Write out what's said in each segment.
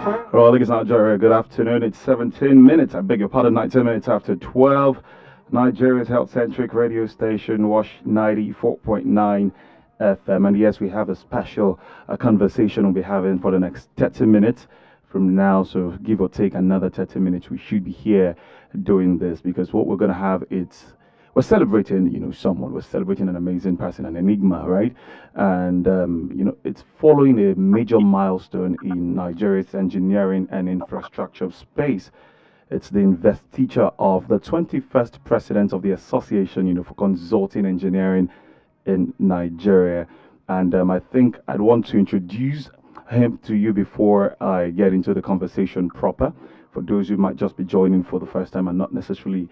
Well, ladies and Nigeria, good afternoon. It's 17 minutes, I beg your pardon, 19 minutes after 12. Nigeria's health-centric radio station, Wash 94.9 FM. And yes, we have a special conversation we'll be having for the next 30 minutes from now. So give or take another 30 minutes, we should be here doing this because what we're going to have is we're celebrating, someone. We're celebrating an amazing person, an enigma, right? And it's following a major milestone in Nigeria's engineering and infrastructure space. It's the investiture of the 21st president of the Association, for Consulting Engineering in Nigeria. And I think I'd want to introduce him to you before I get into the conversation proper. For those who might just be joining for the first time and not necessarily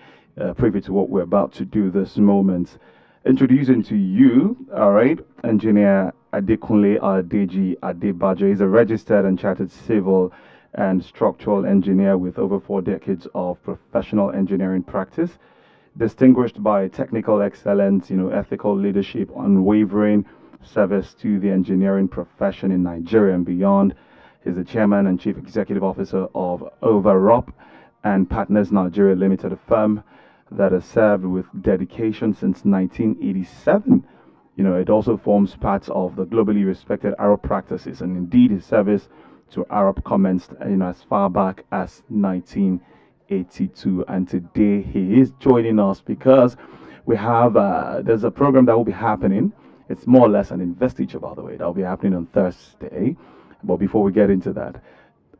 privy to what we're about to do this moment, introducing to you, all right, Engineer Kunle Adebajo. He's a registered and chartered civil and structural engineer with over 4 decades of professional engineering practice, distinguished by technical excellence, ethical leadership, unwavering service to the engineering profession in Nigeria and beyond. He's the chairman and chief executive officer of Overup and Partners Nigeria Limited, a firm that has served with dedication since 1987. It also forms part of the globally respected Arab practices, and indeed his service to Arab commenced as far back as 1982. And today he is joining us because we have there's a program that will be happening. It's more or less an investiture, by the way, that will be happening on Thursday. But before we get into that,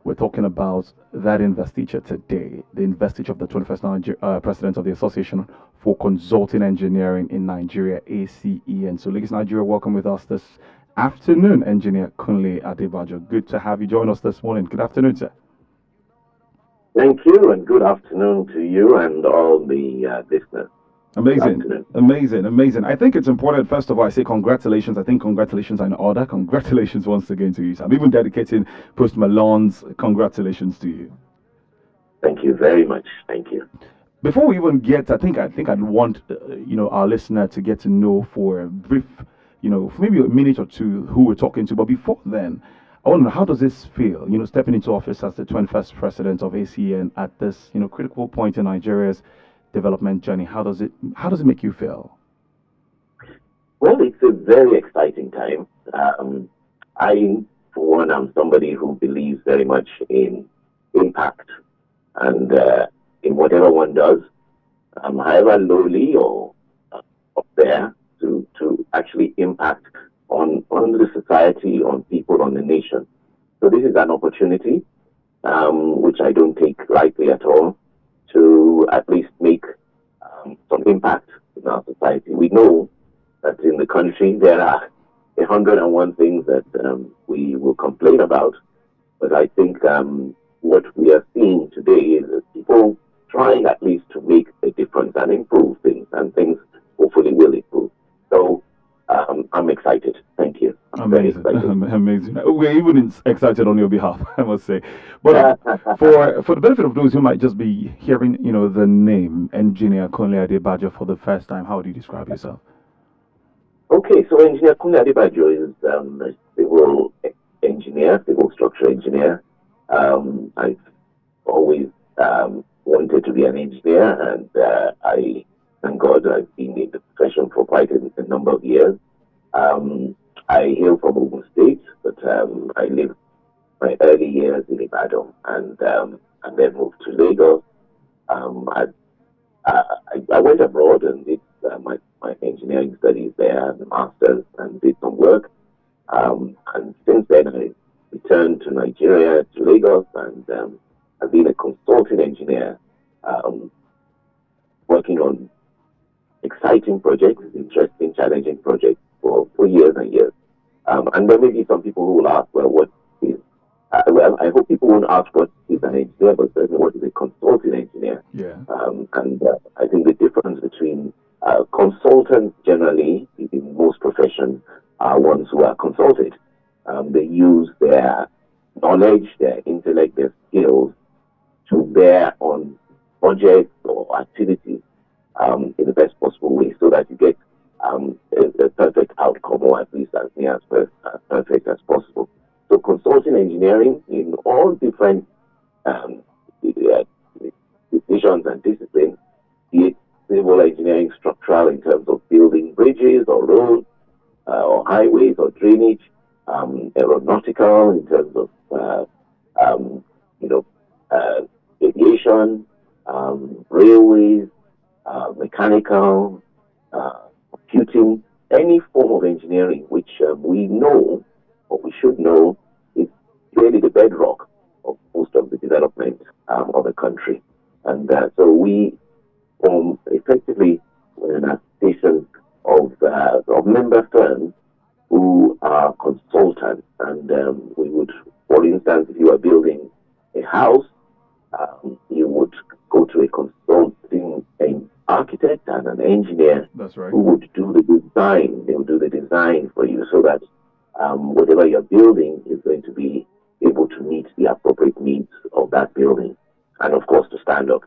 we're talking about that investiture today, the investiture of the 21st president of the Association for Consulting Engineering in Nigeria, ACEN. So, ladies and Nigeria, welcome with us this afternoon, Engineer Kunle Adebajo. Good to have you join us this morning. Good afternoon, sir. Thank you, and good afternoon to you and all the listeners. Amazing. I think it's important, first of all, I say congratulations. I think congratulations are in order. Congratulations once again to you. So I'm even dedicating Post Malone's congratulations to you. Thank you very much. Thank you. Before we even get, I think I'd want, our listener to get to know for a brief, for maybe a minute or two who we're talking to. But before then, I want to know, how does this feel, stepping into office as the 21st president of ACEN at this, critical point in Nigeria's development journey? How does it make you feel? Well, it's a very exciting time. I, for one, am somebody who believes very much in impact and in whatever one does, however lowly or up there, to actually impact on the society, on people, on the nation. So this is an opportunity which I don't take lightly at all, to at least make some impact in our society. We know that in the country there are 101 things that we will complain about, but I think what we are seeing today is people trying at least to make a difference and improve things, and things hopefully will improve. So I'm excited. Thank you. Amazing. We're even excited on your behalf, I must say. But for the benefit of those who might just be hearing, the name Engineer Kunle Adebajo for the first time, how do you describe yourself? Okay, so Engineer Kunle Adebajo is a civil engineer, civil structural engineer. I've always wanted to be an engineer, and I thank God I've been in the profession for quite a number of years. I hail from Ogun State, but I lived my early years in Ibadan and then moved to Lagos. I went abroad and did my engineering studies there, the master's, and did some work. And since then, I returned to Nigeria, to Lagos, and I've been a consulting engineer, working on exciting projects, interesting, challenging projects for years and years. And there may be some people who will ask, well, what is, I hope people won't ask what is an engineer, but certainly what is a consulting engineer. Yeah. And I think the difference between consultants generally in most professions are ones who are consulted. They use their knowledge, their intellect, their skills to bear on projects or activities in the best possible way, so that you get a perfect outcome, or at least as near as perfect as possible. So consulting engineering in all different um, divisions and disciplines, be it civil engineering, structural in terms of building bridges or roads or highways or drainage, aeronautical in terms of um, you know aviation, railways, mechanical, computing, any form of engineering which we know or we should know is really the bedrock of most of the development of a country. And so we form effectively an association of member firms who are consultants. And we would, for instance, if you are building a house, you would go to a consulting an architect and an engineer. That's right. Who would do the design. They would do the design for you so that whatever you're building is going to be able to meet the appropriate needs of that building, and of course to stand up.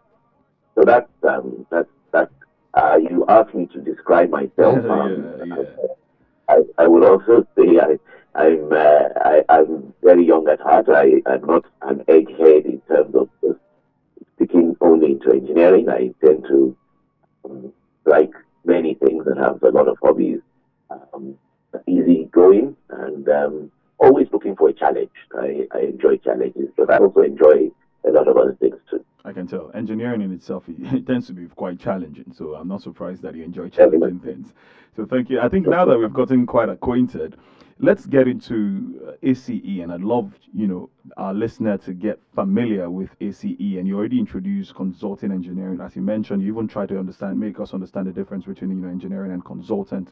So that's you asked me to describe myself. I would also say I'm very young at heart. I'm not an egghead in terms of sticking only into engineering. I tend to like many things and have a lot of hobbies. Easy going and always looking for a challenge. I enjoy challenges, but I also enjoy a lot of other things too. I can tell. Engineering in itself it tends to be quite challenging, so I'm not surprised that you enjoy challenging things. So thank you. I think now that we've gotten quite acquainted, let's get into ACE, and I'd love our listener to get familiar with ACE. And you already introduced consulting engineering, as you mentioned. You even try to make us understand the difference between engineering and consultant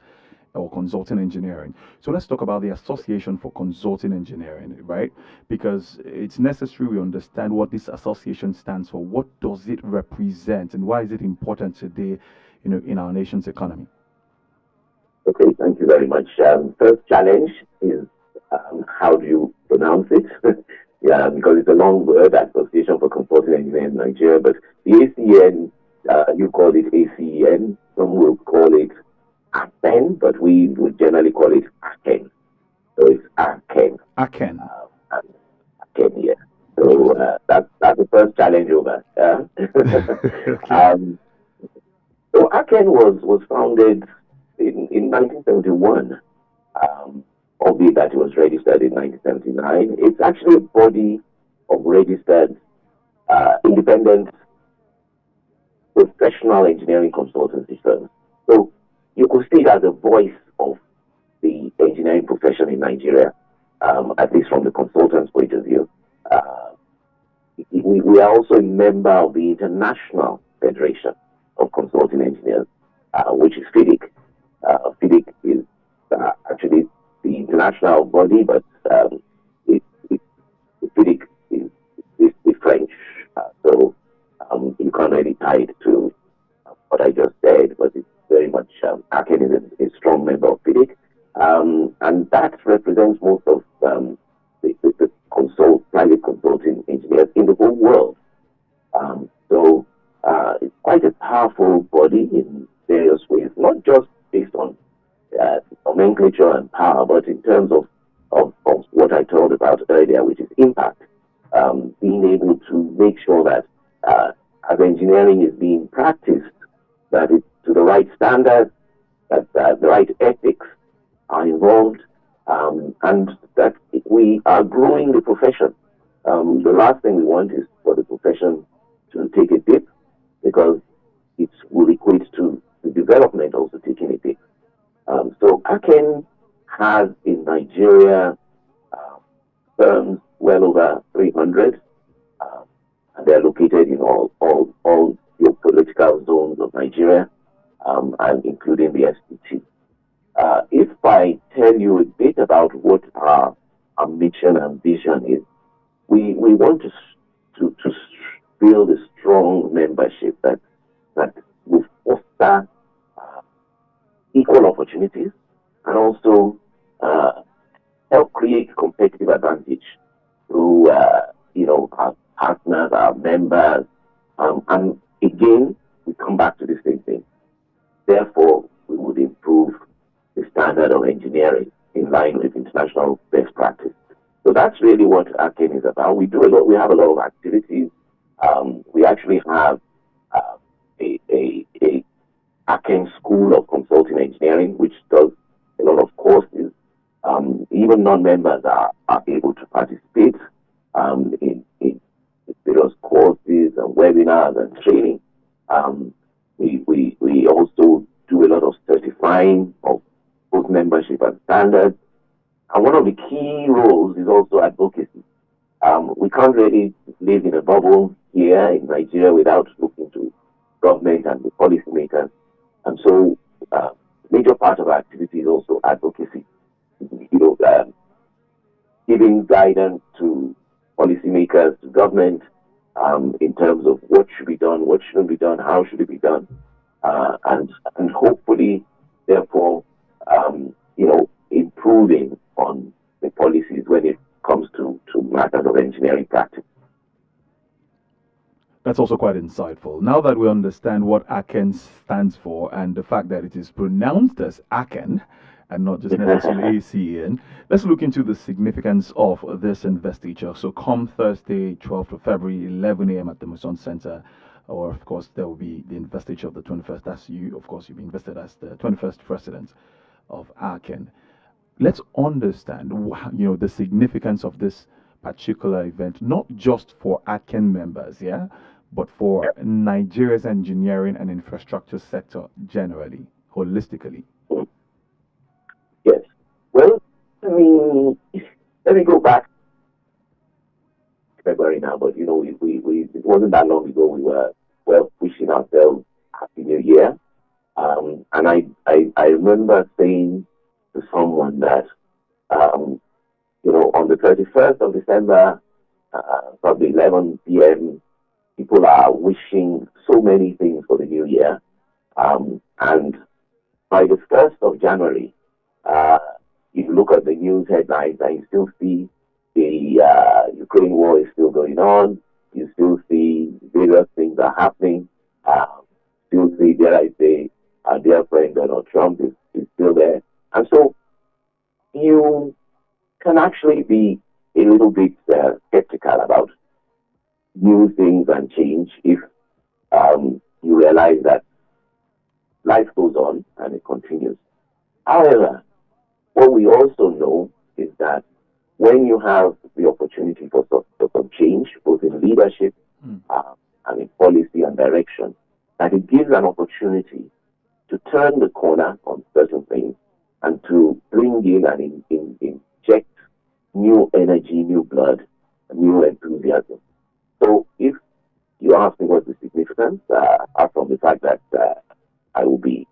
or consulting engineering. So let's talk about the Association for Consulting Engineering, right? Because it's necessary we understand what this association stands for. What does it represent, and why is it important today, in our nation's economy? Okay, thank you very much. First challenge is how do you pronounce it? Yeah, because it's a long word, Association for Consulting Engineering in Nigeria, but the ACEN, you call it ACEN, some will call it ACEN, but we would generally call it ACEN. So it's ACEN. ACEN. ACEN, yeah. So that's the first challenge over. Okay. So ACEN was founded in 1971, albeit that it was registered in 1979. It's actually a body of registered independent professional engineering consultancy firms. So you could see it as a voice of the engineering profession in Nigeria, at least from the consultant's point of view. We are also a member of the International Federation of Consulting Engineers, which is FIDIC. FIDIC is actually the international body, but FIDIC is the French. So you can't really tie it to what I just said, but it's very much ACEN is a strong member of FIDIC, and that represents most of the private consulting engineers in the whole world. So it's quite a powerful body in various ways, not just based on nomenclature and power, but in terms of what I told about earlier, which is impact. Being able to make sure that as engineering is being practiced, that it's to the right standards, that the right ethics are involved, and that we are growing the profession. The last thing we want is for the profession to take a dip, because it will equate to the development also taking a dip. So ACEN has in Nigeria firms well over 300, and they're located in all the political zones of Nigeria, and including the FCT. If I tell you a bit about what our mission and vision is, we want to build a strong membership that will foster equal opportunities and also help create competitive advantage through our partners, our members, and again we come back to the same thing. Therefore, we would improve the standard of engineering in line with international best practice. So that's really what ACEN is about. We do a lot. We have a lot of activities. We actually have a ACEN School of Consulting Engineering, which does a lot of courses. Even non-members are able to participate in various courses and webinars and training. We also do a lot of certifying of both membership and standards. And one of the key roles is also advocacy. We can't really live in a bubble here in Nigeria without looking to government and the policymakers. And so, major part of our activity is also advocacy. Giving guidance to policymakers, to government, in terms of what should be done, what shouldn't be done, how should it be done, and hopefully, therefore, improving on the policies when it comes to matters of engineering practice. That's also quite insightful. Now that we understand what ACEN stands for and the fact that it is pronounced as ACEN and not just necessarily ACEN, let's look into the significance of this investiture. So come Thursday, 12th of February, 11 a.m. at the Mason Center, or of course there will be the investiture of the 21st. That's you, of course, you've been invested as the 21st president of ACEN. Let's understand, the significance of this particular event, not just for ACEN members, but for Nigeria's engineering and infrastructure sector generally, holistically. Yes. Well, let me go back to February now, but it wasn't that long ago we were wishing ourselves Happy New Year. And I remember saying to someone that, on the 31st of December, probably 11 p.m., people are wishing so many things for the new year. And by the 1st of January, you look at the news headlines and you still see the Ukraine war is still going on. You still see various things are happening. Still see, dare I say, our dear friend Donald Trump is still there. And so you can actually be a little bit skeptical about new things and change if you realize that life goes on and it continues. However, what we also know is that when you have the opportunity for some change, both in leadership and in policy and direction, that it gives an opportunity to turn the corner on certain things and to bring in and inject new energy, new blood, new enthusiasm. So if you ask me what's the significance, apart from the fact that I will be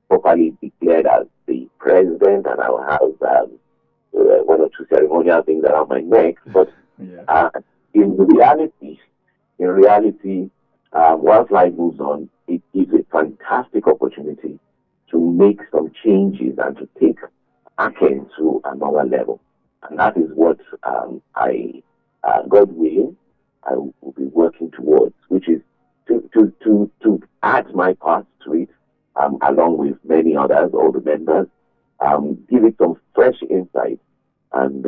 properly declared as the president and I will have one or two ceremonial things around my neck, but in reality, once life moves on, it gives a fantastic opportunity to make some changes and to take ACEN to another level. And that is what God willing, I will be working towards, which is to add my part to it, along with many others, all the members, give it some fresh insight and,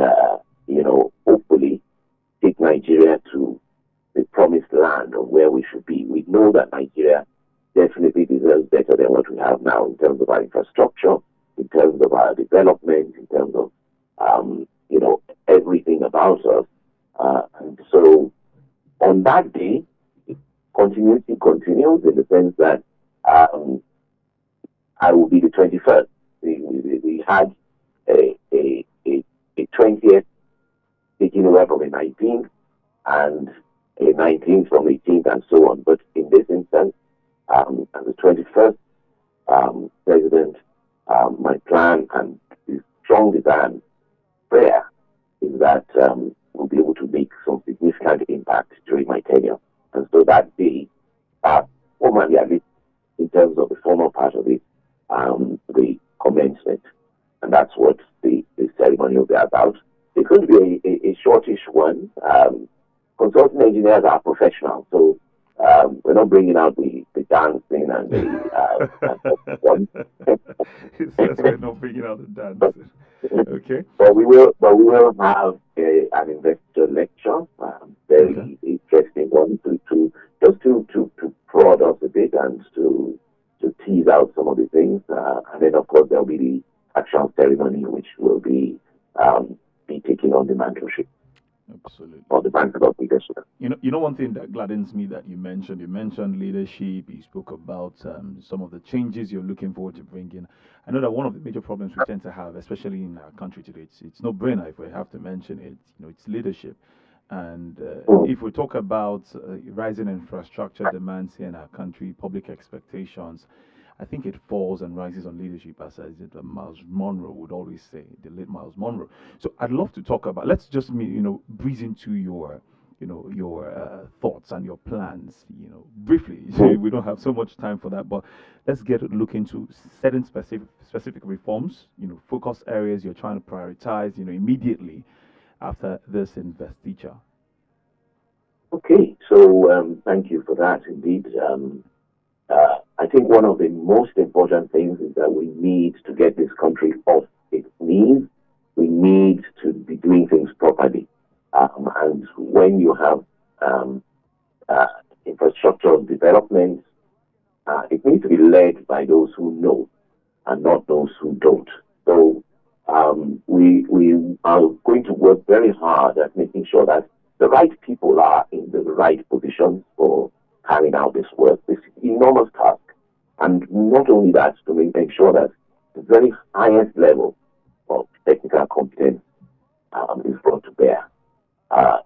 hopefully take Nigeria to the promised land of where we should be. We know that Nigeria definitely deserves better than what we have now in terms of our infrastructure, in terms of our development, in terms of, everything about us. And so on that day, continuity continues in the sense that I will be the 21st. We had a 20th taking over from a 19th and a 19th from 18th and so on. But in this instance, as the 21st president, my plan and the strong desire and prayer is that we'll be able to make some significant impact during my tenure. And so that day, formally, at least in terms of the formal part of it, the commencement. And that's what the ceremony will be about. It's going to be a shortish one. Consulting engineers are professional, so we're not bringing out the dancing and the That's one. It says we're not bringing out the but, dancing. Okay. but we will have an investor lecture, Okay. very interesting one to just to prod us a bit and to tease out some of the things, and then of course there'll be the actual ceremony, which will be taking on the mentorship Absolutely. or the bank of leadership. You know, one thing that gladdens me that you mentioned leadership. You spoke about some of the changes you're looking forward to bringing. I know that one of the major problems we tend to have, especially in our country today, it's no brainer if we have to mention it. It's leadership. And Mm. if we talk about rising infrastructure demands here in our country, public expectations, I think it falls and rises on leadership, as Miles Monroe would always say, the late Miles Monroe. So I'd love to talk about. Let's just breeze into your thoughts and your plans. Briefly. Mm. We don't have so much time for that, but let's look into certain specific reforms. Focus areas you're trying to prioritize. Immediately after this investiture. Okay, so thank you for that indeed. I think one of the most important things is that we need to get this country off its knees. We need to be doing things properly. And when you have uh, infrastructure development, it needs to be led by those who know and not those who don't. So we are going to work very hard at making sure that the right people are in the right positions for carrying out this work, this enormous task. And not only that, to make sure that the very highest level of technical competence is brought to bear.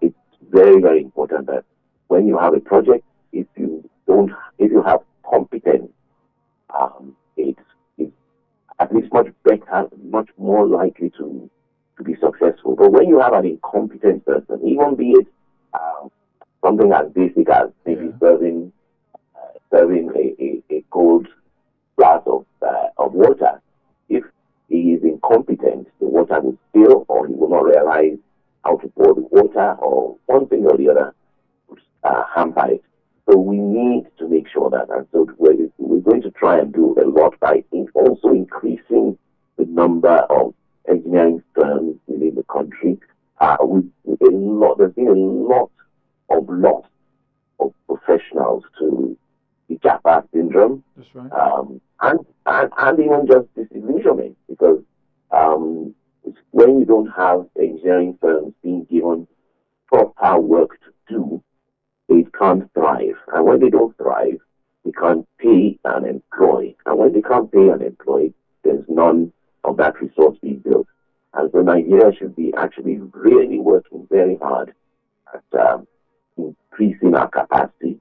It's very, very important that when you have a project, if you have competence, it's at least much better, much more likely to be successful. But when you have an incompetent person, even be it something as basic as maybe serving a cold glass of water, if he is incompetent, the water will spill, or he will not realize how to pour the water, or one thing or the other would hamper it. So we need to make sure that, and so we're going to try and do a lot by also increasing the number of engineering firms within the country. There's been a lot of loss of professionals to the Japa syndrome. That's right. And even just disillusionment, because when you don't have engineering firms being given proper work to do, they can't thrive. And when they don't thrive, they can't pay and employ. And when they can't pay and employ, there's none of that resource being built. And so Nigeria should be actually really working very hard at increasing our capacity.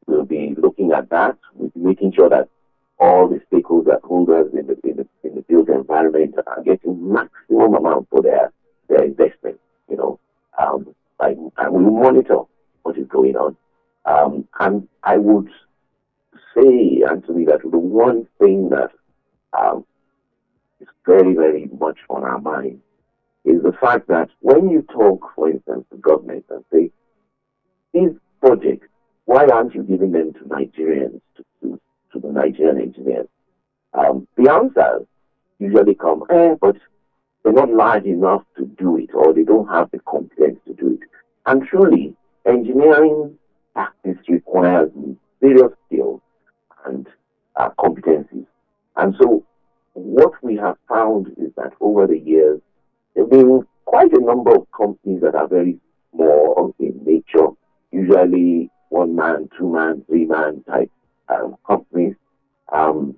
We'll be looking at that. We'll be making sure that all the stakeholders in the built environment are getting maximum amount for their investment. And we monitor what is going on. And I would say, Anthony, that the one thing that is very, very much on our mind is the fact that when you talk, for instance, to government and say, these projects, why aren't you giving them to Nigerians, to the Nigerian engineers? The answers usually come, but they're not large enough to do it, or they don't have the competence to do it. And truly, engineering practice requires various skills and competencies. And so what we have found is that over the years, there have been quite a number of companies that are very small in nature, usually 1-man, 2-man, 3-man type companies. And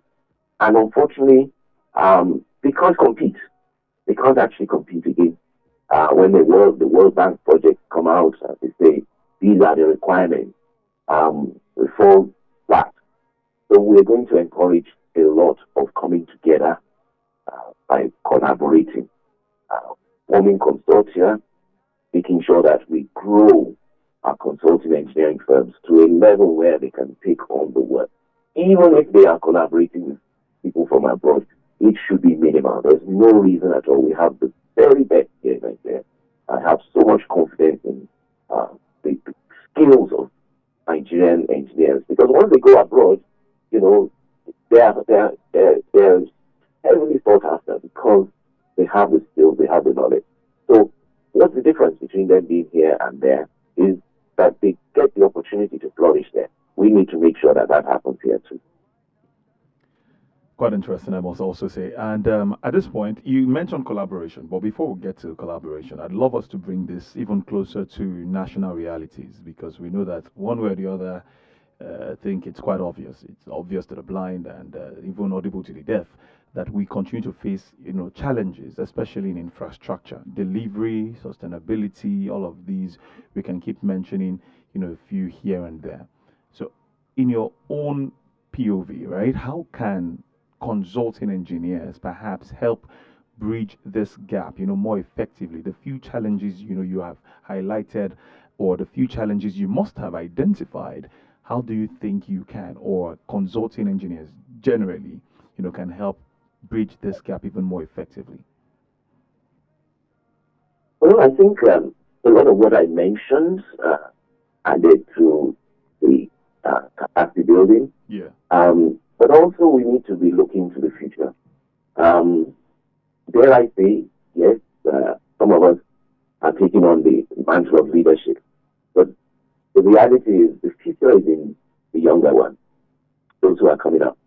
unfortunately, they can't compete. They can't actually compete again. When the World Bank projects come out, they say, these are the requirements. We fall flat. So we're going to encourage a lot of coming together by collaborating, forming consortia, making sure that we grow our consulting engineering firms to a level where they can take on the work. Even if they are collaborating with people from abroad, it should be minimal. There's no reason at all. We have the very best here in Nigeria. I have so much confidence in the skills of Nigerian engineers, because once they go abroad, they're heavily sought after because they have the skills, they have the knowledge. So what's the difference between them being here and there is that they get the opportunity to flourish there. We need to make sure that that happens here too. Quite interesting, I must also say. And at this point, you mentioned collaboration, but before we get to collaboration, I'd love us to bring this even closer to national realities because we know that one way or the other, I think it's quite obvious. It's obvious to the blind and even audible to the deaf that we continue to face, challenges, especially in infrastructure, delivery, sustainability, all of these. We can keep mentioning, a few here and there. So, in your own POV, right? How can consulting engineers perhaps help bridge this gap, more effectively? The few challenges, you have highlighted, or the few challenges you must have identified, how do you think you can, or consulting engineers generally, can help bridge this gap even more effectively? Well, I think a lot of what I mentioned added to the capacity building. Yeah. But also we need to be looking to the future. Dare I say, yes, some of us are taking on the mantle of leadership. But the reality is the future is in the younger ones, those who are coming up.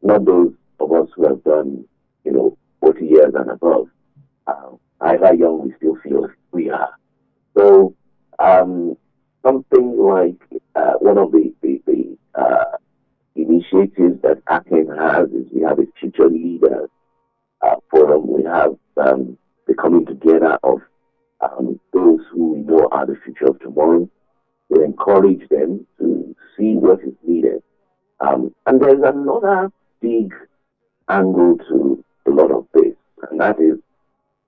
Not those of us who have done, 40 years and above. However young we still feel we are. So something like one of the initiatives that ACEN has is we have a future leaders forum. We have the coming together of those who we know are the future of tomorrow. We encourage them to see what is needed. And there's another big angle to a lot of this, and that is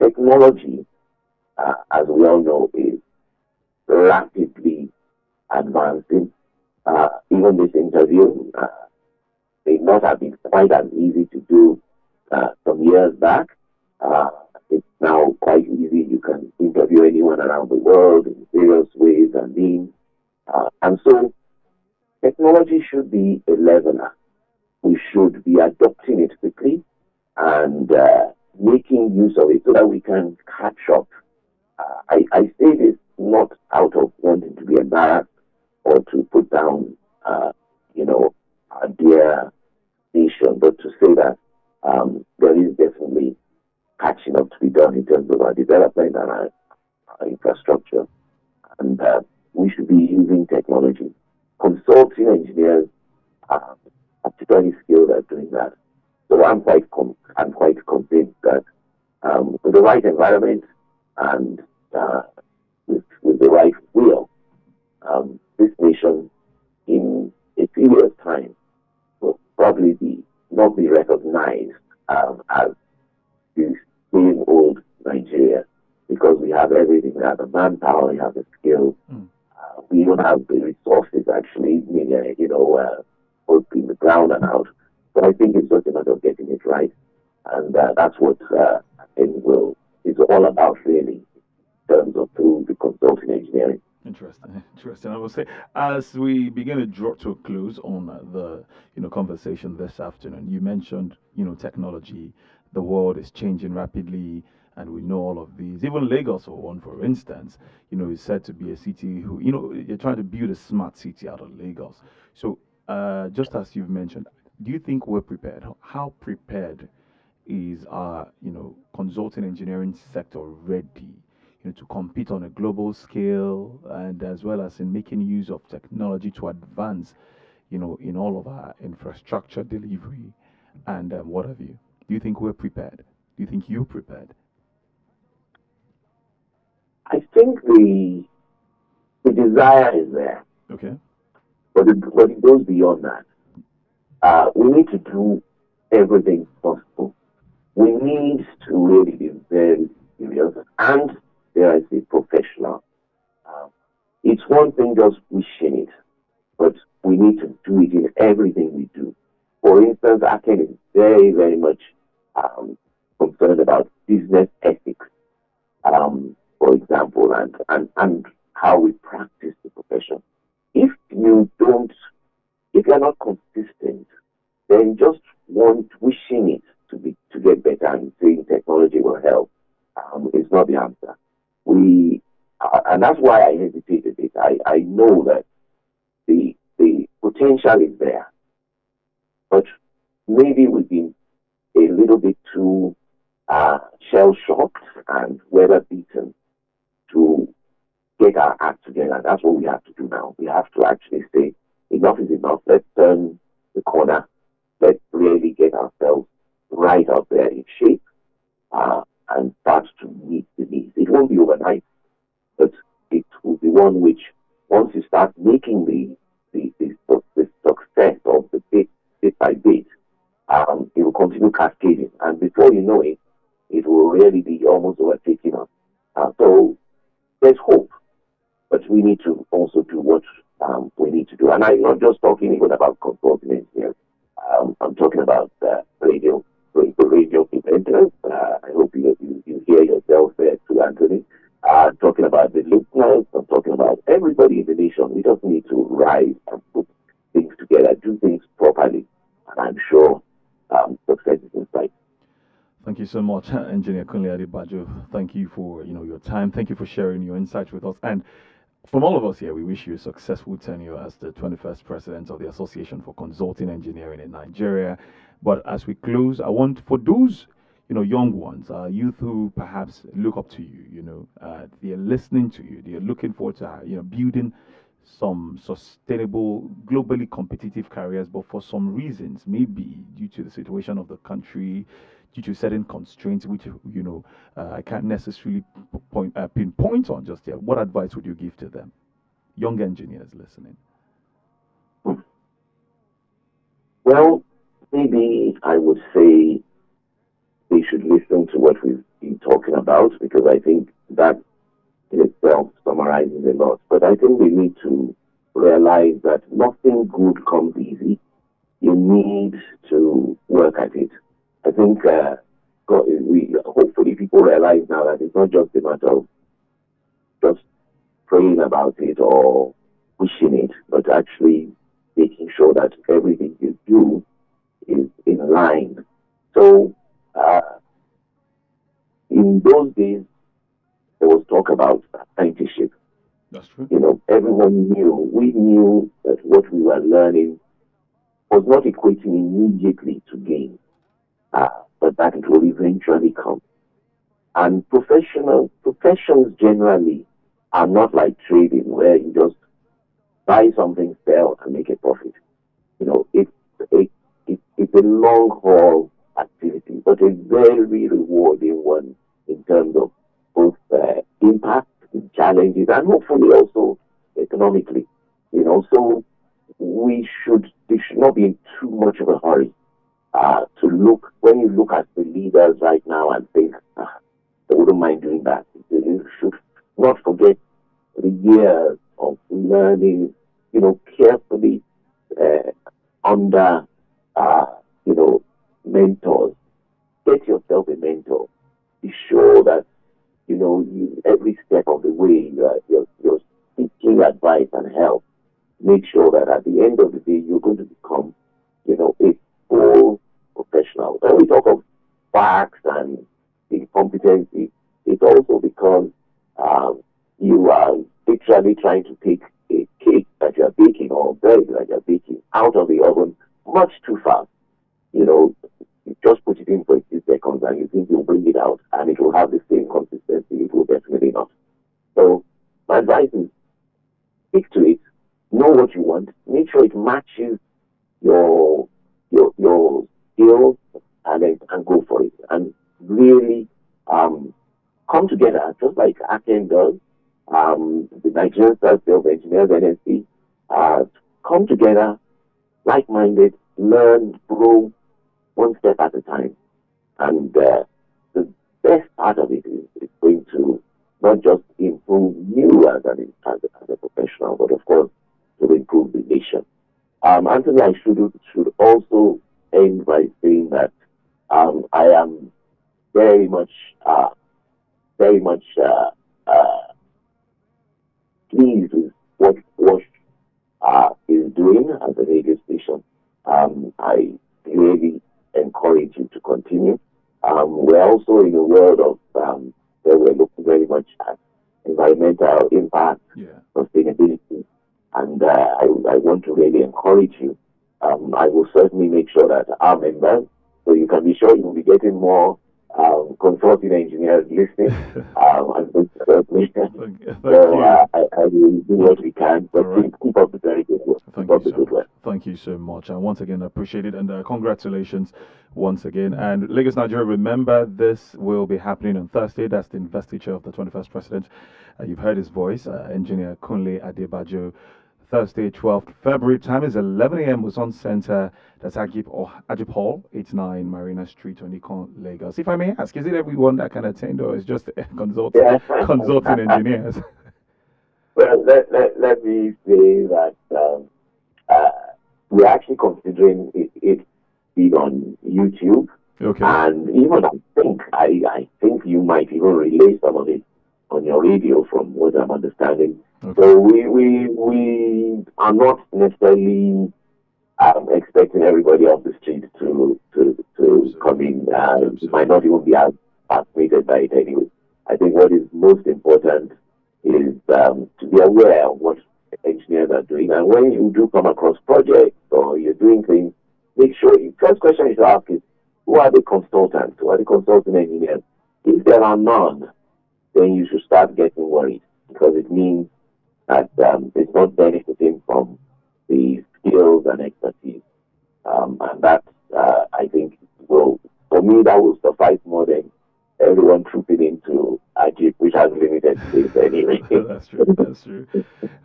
technology, as we all know, is rapidly advancing. Even this interview may not have been quite as easy to do some years back. It's now quite easy. You can interview anyone around the world in various ways and means. And so technology should be a leveler. We should be adopting it quickly and making use of it so that we can catch up. I say this not out of wanting to be embarrassed or to put down, our dear nation, but to say that there is definitely catching up to be done in terms of our development and our infrastructure. And we should be using technology. Consulting engineers are particularly skilled at doing that. So I'm quite convinced that with the right environment and with the right will, this nation in a few years' time will probably not be recognized as the same old Nigeria, because we have everything. We have the manpower, we have the skills. We don't have the resources actually, both in the ground and out. So I think it's just a matter of getting it right, and that's what Engr is all about, really, in terms of through the consulting engineering. Interesting. I will say, as we begin to draw to a close on the conversation this afternoon, you mentioned technology. The world is changing rapidly, and we know all of these. Even Lagos, for instance, is said to be a city who you're trying to build a smart city out of Lagos. So, just as you've mentioned, do you think we're prepared? How prepared is our consulting engineering sector ready? To compete on a global scale, and as well as in making use of technology to advance, in all of our infrastructure delivery and what have you. Do you think we're prepared? Do you think you're prepared? I think the desire is there. Okay. But it goes beyond that. We need to do everything possible. We need to really be very serious and, dare I say, professional. It's one thing just wishing it, but we need to do it in everything we do. For instance, ACEN is very, very much concerned about business ethics, for example, and how we practice the profession. If you're not consistent then just wishing it to get better and saying technology will help is not the answer. And that's why I hesitated a bit. I know that the potential is there, but maybe we've been a little bit too shell shocked and weather beaten to get our act together. That's what we have to do now. We have to actually say enough is enough. Let's turn the corner. Let's really get ourselves right out there in shape and start to meet the needs. It won't be overnight, but it will be one which, once you start making the success of the bit by bit, it will continue cascading, and before you know it, it will really be almost overtaking us. So there's hope, but we need to also do what we need to do. And I'm not just talking even about consulting engineers. I'm talking about radio presenters. I hope you hear yourself there too, Anthony. Talking about the listeners. I'm talking about everybody in the nation. We just need to rise and put things together, do things properly, and I'm sure success is in sight. Thank you so much, Engineer Kunle Adebajo. Thank you for your time. Thank you for sharing your insights with us. And from all of us here, we wish you a successful tenure as the 21st President of the Association for Consulting Engineering in Nigeria. But as we close, I want, for those young ones, youth who perhaps look up to you, they're listening to you, they're looking forward to building some sustainable, globally competitive careers, but for some reasons, maybe due to the situation of the country, due to certain constraints, which I can't necessarily pinpoint on just yet. What advice would you give to them, young engineers listening? Well, maybe I would say they should listen to what we've been talking about, because I think that in itself summarizes a lot. But I think we need to realize that nothing good comes easy. You need to work at it. I think hopefully people realize now that it's not just a matter of just praying about it or wishing it, but actually making sure that everything you do is in line. So in those days, there was talk about apprenticeship. That's true. Everyone we knew that what we were learning was not equating immediately to gain, but that it will eventually come. And professions generally are not like trading, where you just buy something, sell, and make a profit. It's a long haul activity, but a very rewarding one in terms of both impact, challenges, and hopefully also economically. So there should not be in too much of a hurry when you look at the leaders right now and think they wouldn't mind doing that. You should not forget the years of learning, carefully under mentors. Get yourself a mentor. Be sure that every step of the way you're seeking advice and help. Make sure that at the end of the day you're going to become a full professional. When we talk of facts and incompetency, it's also because you are literally trying to take a cake that you're baking or bread that you're baking out of the oven much too fast. You just put it in for a few seconds and you think you'll bring it out and it will have the same consistency. It will definitely not. So my advice is stick to it, know what you want, make sure it matches your skills, and go for it. And really come together, just like ACEN does, the Nigerian Society of Engineers, FNSE, come together, like-minded, learn, grow, one step at a time. And the best part of it is going to not just improve you as a professional, but of course to improve the nation. Anthony, I should also end by saying that I am very much pleased with what Wash is doing as a radio station. I really encourage you to continue. We're also in a world of where we're looking very much at environmental impact, sustainability, and I want to really encourage you. I will certainly make sure that our members, so you can be sure you will be getting more consulting engineers listening. And certainly, Thank so you. I will do what we can, but All right. keep up the very good work. Thank Keep up you the so good much. work. Thank you so much. And once again, I appreciate it. And congratulations once again. And Lagos, Nigeria, remember this will be happening on Thursday. That's the investiture of the 21st president. You've heard his voice, Engineer Kunle Adebajo. Thursday, 12th February. Time is 11 a.m. Luzon Center. That's Ajip Hall, 89 Marina Street, Onikon, Lagos. If I may ask, is it everyone that can attend, or is just consulting engineers? Well, let me say that we're actually considering it being on YouTube. Okay. And even I think you might even relay some of it on your radio, from what I'm understanding. Okay. So we are not necessarily expecting everybody off the street to come in. It might not even be as fascinated by it anyway. I think what is most important is to be aware of what engineers are doing. And when you do come across projects or you're doing things, make sure the first question you should ask is, who are the consultants? Who are the consulting engineers? If there are none, then you should start getting worried, because it means that it's not benefiting from the skills and expertise. And that, I think, for me, that will suffice more than everyone trooping into Ajip, which has limited space anyway. That's true. That's true.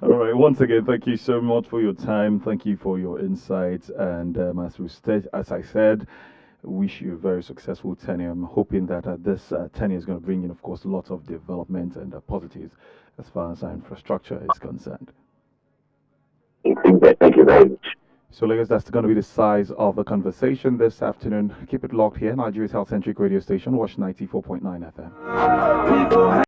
All right. Once again, thank you so much for your time. Thank you for your insights. And as I said, wish you a very successful tenure. I'm hoping that this tenure is going to bring in, of course, lots of development and positives as far as our infrastructure is concerned. Thank you very much. So, Lagos, that's going to be the size of the conversation this afternoon. Keep it locked here, Nigeria's health-centric radio station, Wash 94.9 FM.